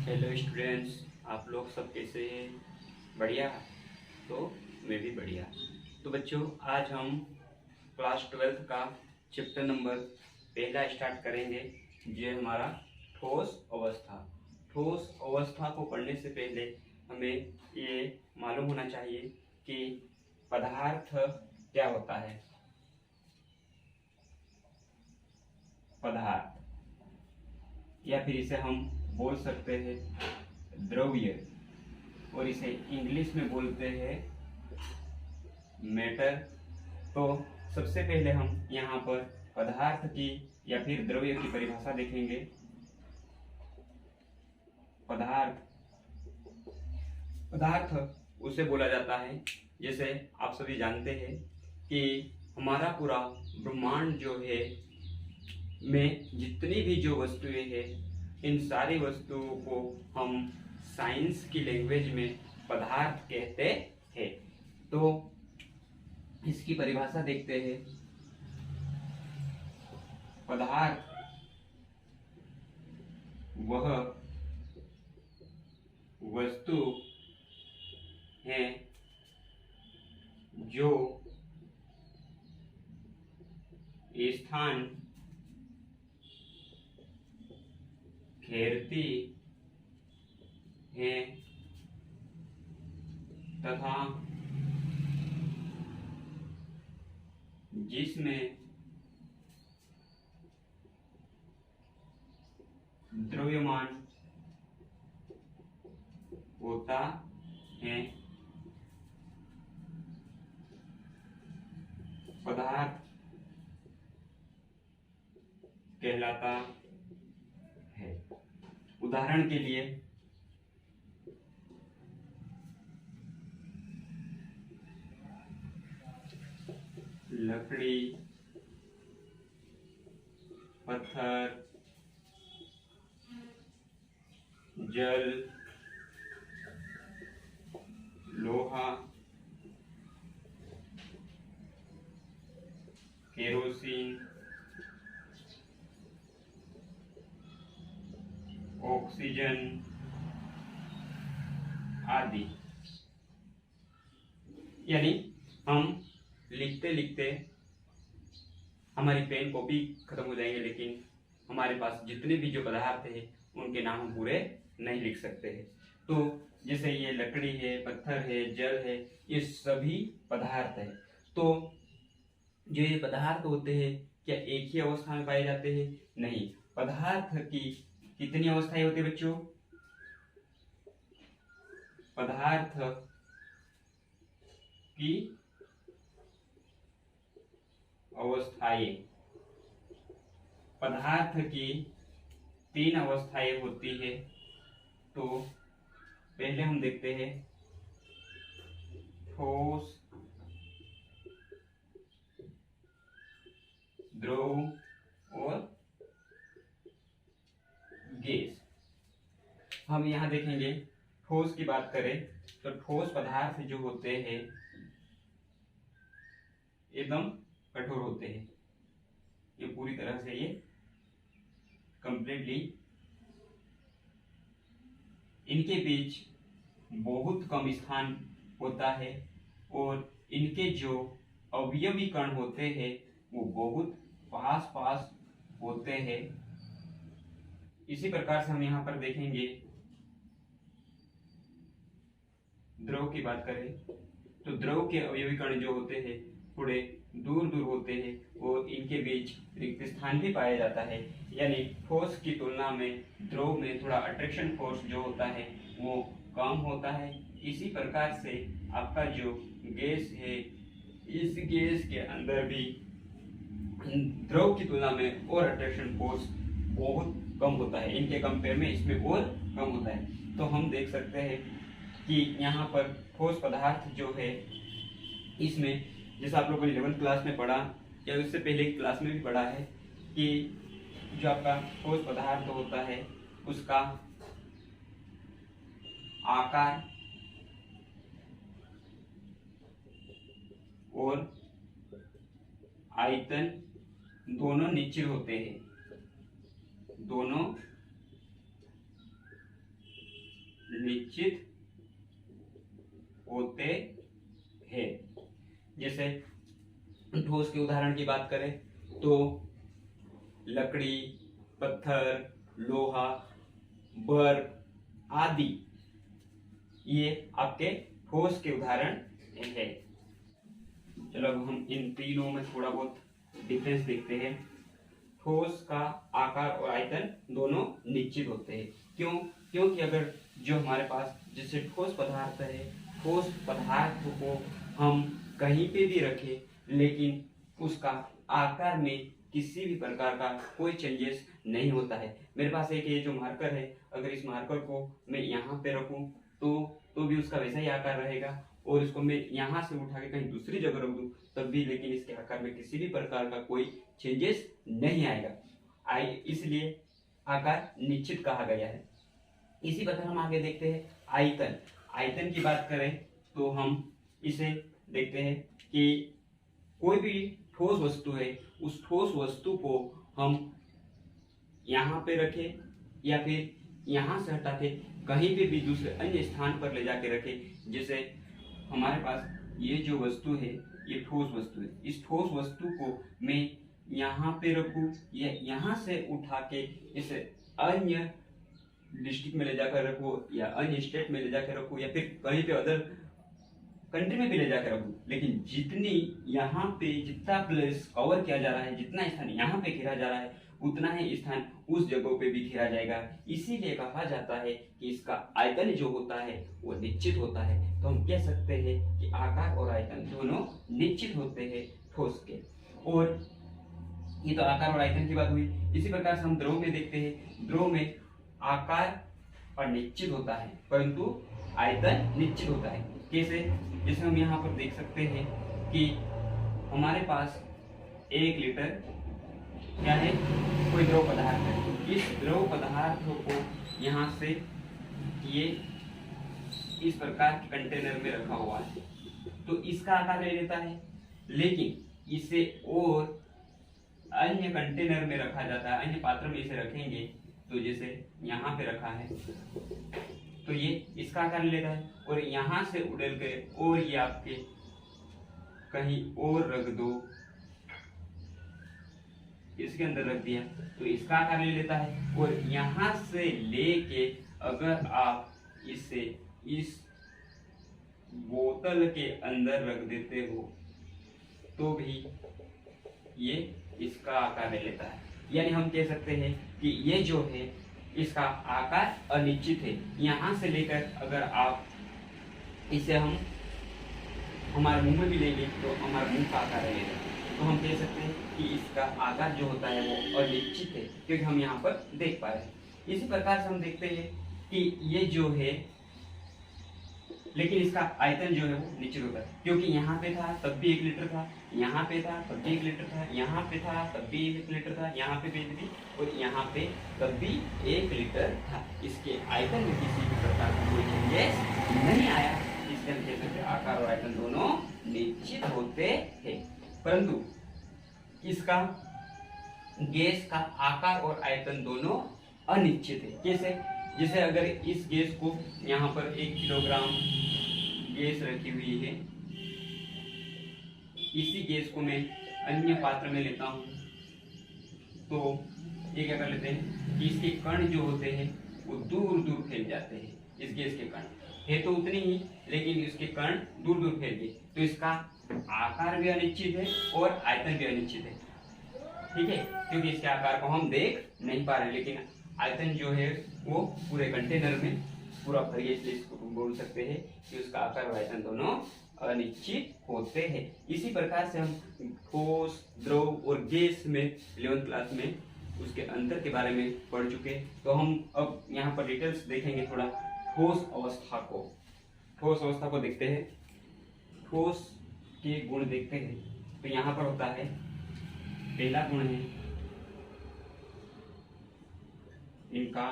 Hello students, आप लोग सब कैसे हैं? बढ़िया। तो मैं भी बढ़िया। तो बच्चों, आज हम क्लास 12th का चैप्टर नंबर पहला स्टार्ट करेंगे, जो है हमारा ठोस अवस्था। ठोस अवस्था को पढ़ने से पहले हमें ये मालूम होना चाहिए कि पदार्थ क्या होता है। पदार्थ, या फिर इसे हम बोल सकते हैं द्रव्य, और इसे इंग्लिश में बोलते हैं मैटर। तो सबसे पहले हम यहाँ पर पदार्थ की या फिर द्रव्य की परिभाषा देखेंगे। पदार्थ पदार्थ उसे बोला जाता है, जैसे आप सभी जानते हैं कि हमारा पूरा ब्रह्मांड जो है में जितनी भी जो वस्तुएं हैं, इन सारी वस्तुओं को हम साइंस की लैंग्वेज में पदार्थ कहते हैं। तो इसकी परिभाषा देखते हैं। पदार्थ वह वस्तु है जो स्थान घेरती है तथा जिसमें द्रव्यमान होता है। पदार्थ कहलाता है। उदाहरण के लिए लकड़ी, पत्थर, जल, लोहा, केरोसिन, ऑक्सीजन आदि। यानी हम लिखते लिखते हमारी पेन कॉपी खत्म हो जाएंगे, लेकिन हमारे पास जितने भी जो पदार्थ है उनके नाम हम पूरे नहीं लिख सकते हैं। तो जैसे ये लकड़ी है, पत्थर है, जल है, ये सभी पदार्थ है। तो जो ये पदार्थ होते हैं, क्या एक ही अवस्था में पाए जाते हैं? नहीं। पदार्थ की कितनी अवस्थाएं होती है बच्चों? पदार्थ की अवस्थाएं, पदार्थ की 3 अवस्थाएं होती है। तो पहले हम देखते हैं ठोस, द्रव और गैस। हम यहाँ देखेंगे, ठोस की बात करें तो ठोस पदार्थ जो होते हैं एकदम कठोर होते हैं। ये पूरी तरह से ये कंप्लीटली, इनके बीच बहुत कम स्थान होता है और इनके जो अवयवी कण होते हैं वो बहुत पास पास होते हैं। इसी प्रकार से हम यहाँ पर देखेंगे, द्रव की बात करें तो द्रव के अवयवी कण जो होते हैं थोड़े दूर दूर होते हैं और इनके बीच रिक्त स्थान भी पाया जाता है। यानी ठोस की तुलना में द्रव में थोड़ा अट्रैक्शन फोर्स जो होता है वो कम होता है। इसी प्रकार से आपका जो गैस है, इस गैस के अंदर भी द्रव की तुलना में और अट्रैक्शन फोर्स बहुत कम होता है। इनके कंपेयर में इसमें और कम होता है। तो हम देख सकते हैं कि यहाँ पर ठोस पदार्थ जो है, इसमें जैसे आप लोगों ने 11th क्लास में पढ़ा या उससे पहले क्लास में भी पढ़ा है कि जो आपका ठोस पदार्थ होता है उसका आकार और आयतन दोनों निश्चित होते हैं। दोनों निश्चित होते हैं। जैसे ठोस के उदाहरण की बात करें तो लकड़ी, पत्थर, लोहा, बर्फ आदि ये आपके ठोस के उदाहरण है। चलो अब हम इन तीनों में थोड़ा बहुत डिफरेंस देखते हैं। ठोस का आकार और आयतन दोनों निश्चित होते हैं। क्यों? क्योंकि अगर जो हमारे पास जैसे ठोस पदार्थ है, ठोस पदार्थ को हम कहीं पे भी रखें लेकिन उसका आकार में किसी भी प्रकार का कोई चेंजेस नहीं होता है। मेरे पास एक ये जो मार्कर है, अगर इस मार्कर को मैं यहाँ पे रखूं तो भी उसका वैसा ही आकार रहेगा, और इसको मैं यहाँ से उठा के कहीं दूसरी जगह रख दूं तब भी, लेकिन इसके आकार में किसी भी प्रकार का कोई चेंजेस नहीं आएगा। इसलिए आकार निश्चित कहा गया है। इसी प्रकार हम आगे देखते हैं आयतन। आयतन की बात करें तो हम इसे देखते हैं कि कोई भी ठोस वस्तु है, उस ठोस वस्तु को हम यहाँ पे रखें या फिर यहाँ से हटा के कहीं पे भी दूसरे अन्य स्थान पर ले जाके रखें। जैसे हमारे पास ये जो वस्तु है ये ठोस वस्तु है, इस ठोस वस्तु को मैं यहाँ पे रखूँ या यहाँ से उठा के इसे अन्य डिस्ट्रिक्ट में ले जाकर रखूँ या अन्य स्टेट में ले जाकर रखूँ या फिर कहीं पे अदर कंट्री में भी ले जाकर रखूँ, लेकिन जितनी यहाँ पे जितना प्लेस कवर किया जा रहा है, जितना स्थान यहाँ पे घेरा जा रहा है, उतना ही स्थान उस जगह पे भी घेरा जाएगा। इसीलिए कहा जाता है कि इसका आयतन जो होता है वो निश्चित होता है। तो हम कह सकते हैं कि आकार और आयतन दोनों निश्चित होते हैं ठोस के। और ये तो आकार और आयतन की बात हुई। इसी प्रकार से हम द्रव में देखते हैं, द्रव में आकार अनिश्चित होता है परंतु आयतन निश्चित होता है। कैसे? जैसे हम यहाँ पर देख सकते हैं कि हमारे पास 1 लीटर क्या है, कोई द्रव पदार्थ है। इस द्रव पदार्थ को यहाँ से ये इस प्रकार के कंटेनर में रखा हुआ है, तो इसका आकार ले लेता है, लेकिन इसे और अन्य कंटेनर में रखा जाता है, अन्य पात्र में इसे रखेंगे तो जैसे यहाँ पे रखा है तो ये इसका आकार ले लेता है, और यहाँ से उड़ेल के और ये आपके कहीं और रख दो, इसके अंदर रख दिया तो इसका आकार ले लेता है। और यहाँ से लेके अगर आप इसे इस बोतल के अंदर रख देते हो तो भी ये इसका आकार ले लेता है। यानी हम कह सकते हैं कि ये जो है इसका आकार अनिश्चित है। यहाँ से लेकर अगर आप इसे हम हमारे मुंह में भी लेंगे तो हमारे मुंह का आकार रहेगा, तो हम कह सकते हैं कि इसका आकार जो होता है वो अनिश्चित है, क्योंकि हम यहाँ पर देख पा रहे हैं। इसी प्रकार से हम देखते हैं कि ये जो है, लेकिन इसका आयतन जो है वो निश्चित होता है, क्योंकि यहाँ पे था तब भी 1 लीटर था, यहाँ पे था तब भी 1 लीटर था, यहाँ पे था तब भी 1 लीटर था, यहाँ पे भी और यहाँ पे तब भी 1 लीटर था। इसके आयतन में किसी भी प्रकार का कोई चेंजेस नहीं आया। इसके अंतर्गत आकार और आयतन दोनों निश्चित होते हैं, परंतु इसका गैस का आकार और आयतन दोनों अनिश्चित है। कैसे? जैसे अगर इस गैस को यहाँ पर 1 किलोग्राम गैस रखी हुई है, इसी गैस को मैं अन्य पात्र में लेता हूँ तो ये क्या कर लेते हैं कि इसके कण जो होते हैं वो दूर दूर फैल जाते हैं। इस गैस के कण है तो उतनी ही, लेकिन इसके कण दूर दूर फैल गए तो इसका आकार भी अनिश्चित है और आयतन भी अनिश्चित है। ठीक है, क्योंकि इसके आकार को हम देख नहीं पा रहे, लेकिन आयतन जो है वो पूरे कंटेनर में पूरा भर गया, इसलिए इसको बोल सकते हैं कि उसका आकार और आयतन दोनों अनिश्चित होते हैं। इसी प्रकार से हम ठोस, द्रव और गैस में 11th क्लास में उसके अंतर के बारे में पढ़ चुके। तो हम अब यहाँ पर डिटेल्स देखेंगे थोड़ा ठोस अवस्था को। ठोस अवस्था को देखते हैं, ठोस के गुण देखते हैं। तो यहाँ पर होता है, पहला गुण है इनका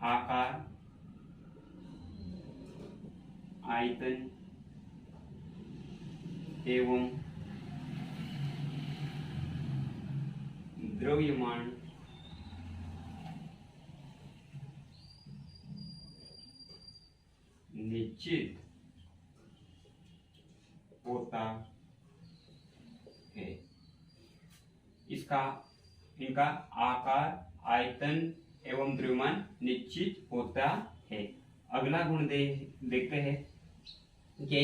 आकार, आयतन एवं द्रव्यमान निश्चित होता है। इनका आकार, आयतन एवं द्रव्यमान निश्चित होता है। अगला गुण देखते हैं कि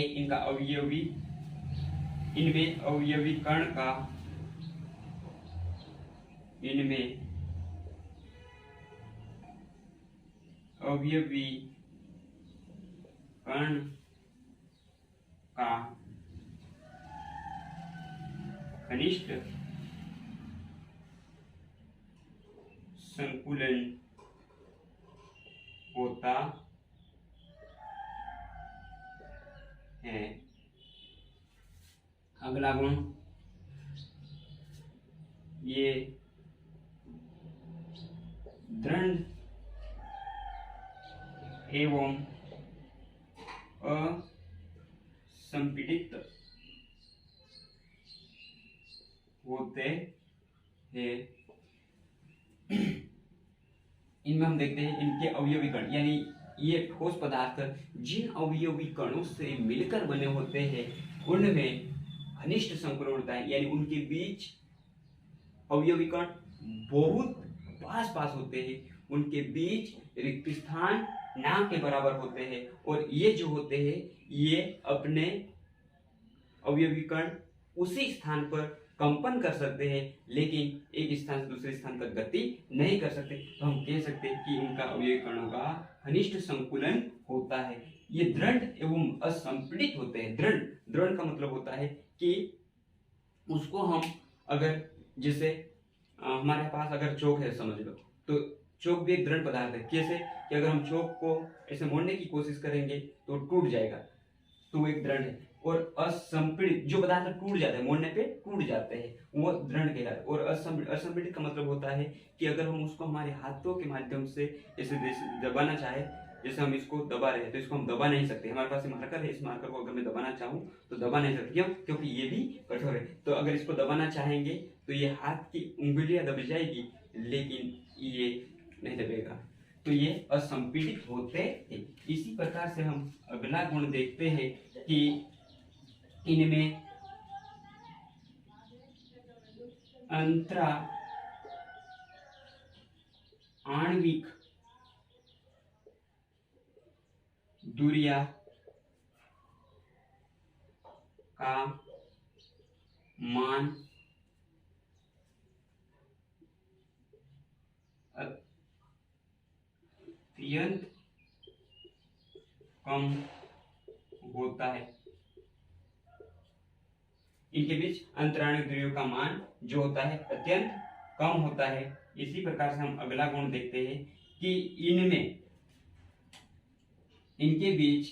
इनमें अवयवीकरण का घनिष्ठ संकुलन होता है। अगला गुण, ये दृढ़ एवं असंपीड़ित होते हैं। इनमें हम देखते हैं इनके अवयवी कण, यानी ये ठोस पदार्थ जिन अवयवी कणों से मिलकर बने होते हैं उनमें घनिष्ठ संकुलन होता है, यानी उनके बीच अवयवी कण बहुत पास पास होते हैं, उनके बीच रिक्त स्थान ना के बराबर होते हैं, और ये जो होते हैं ये अपने अवयवी कण उसी स्थान पर कंपन कर सकते हैं, लेकिन एक स्थान से दूसरे स्थान तक गति नहीं कर सकते। तो हम कह सकते हैं कि उनका अवयवी कणों का घनिष्ठ संकुलन होता है। ये दृढ़ एवं असंपीड़ित होते हैं। दृढ़ का मतलब होता है कि उसको हम अगर जैसे हमारे पास अगर चौक है समझ लो, तो चौक भी एक दृढ़ पदार्थ है। कैसे कि अगर हम चौक को ऐसे मोड़ने की कोशिश करेंगे तो टूट जाएगा, तो वो एक दृढ़ है। और असंपीड़ित जो पदार्थ टूट जाते हैं, मोड़ने पे टूट जाते हैं, वो दृढ़ कहलाता है। और असंपीड़ित का मतलब होता है कि अगर हम उसको हमारे हाथों के माध्यम से ऐसे दबाना चाहे, जैसे हम इसको दबा रहे हैं तो इसको हम दबा नहीं सकते। हमारे पास मार्कर है, इस मार्कर को अगर मैं दबाना चाहूँ तो दबा नहीं सकते। क्यों? क्योंकि ये भी कठोर है। तो अगर इसको दबाना चाहेंगे तो ये हाथ की उंगलियां दब जाएगी, लेकिन ये नहीं दबेगा। तो ये असंपीड़ित होते हैं। इसी प्रकार से हम अगला गुण देखते हैं कि इनमें अंतरा आणविक दूरिया का मान अत्यंत कम होता है। इनके बीच अंतराणिक दूरियों का मान जो होता है अत्यंत कम होता है। इसी प्रकार से हम अगला गुण देखते हैं कि इनके बीच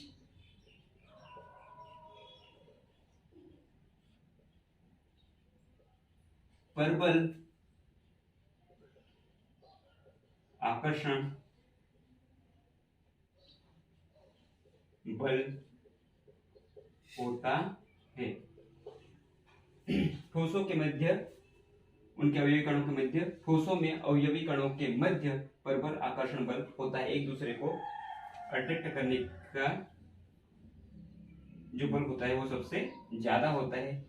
परबल आकर्षण बल होता है। ठोसों के मध्य, उनके अवयवी कणों के मध्य, ठोसों में अवयवी कणों के मध्य परबल आकर्षण बल होता है। एक दूसरे को अट्रैक्ट करने का जो बल होता है वो सबसे ज्यादा होता है।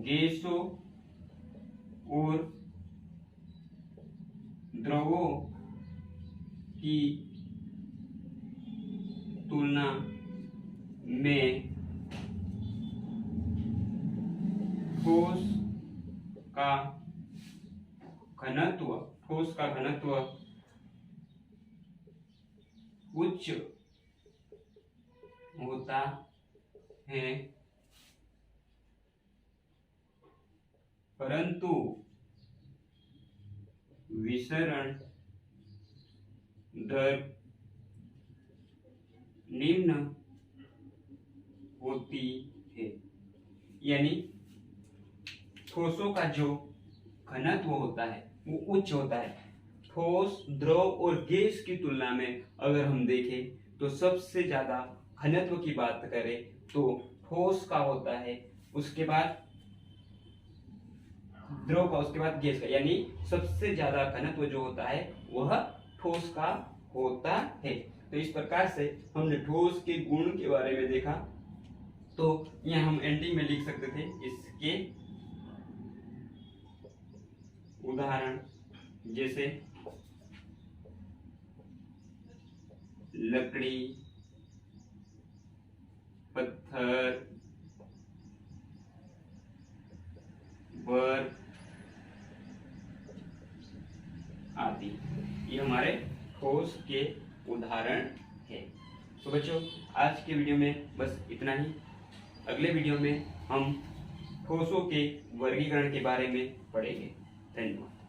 गैसों और द्रवों की तुलना में ठोस का घनत्व उच्च होता है, परंतु विसरण दर निम्न होती है। यानी ठोसों का जो घनत्व होता है वो उच्च होता है। ठोस, द्रव और गैस की तुलना में अगर हम देखें तो सबसे ज्यादा घनत्व की बात करें तो ठोस का होता है, उसके बाद द्रव का, उसके बाद गैस का, यानी सबसे ज्यादा घनत्व जो होता है वह ठोस का होता है। तो इस प्रकार से हमने ठोस के गुण के बारे में देखा। तो यहाँ हम एंडिंग में लिख सकते थे इसके उदाहरण, जैसे लकड़ी, पत्थर, बर्फ आदि, ये हमारे ठोस के उदाहरण है। तो बच्चों, आज के वीडियो में बस इतना ही। अगले वीडियो में हम ठोसों के वर्गीकरण के बारे में पढ़ेंगे। धन्यवाद।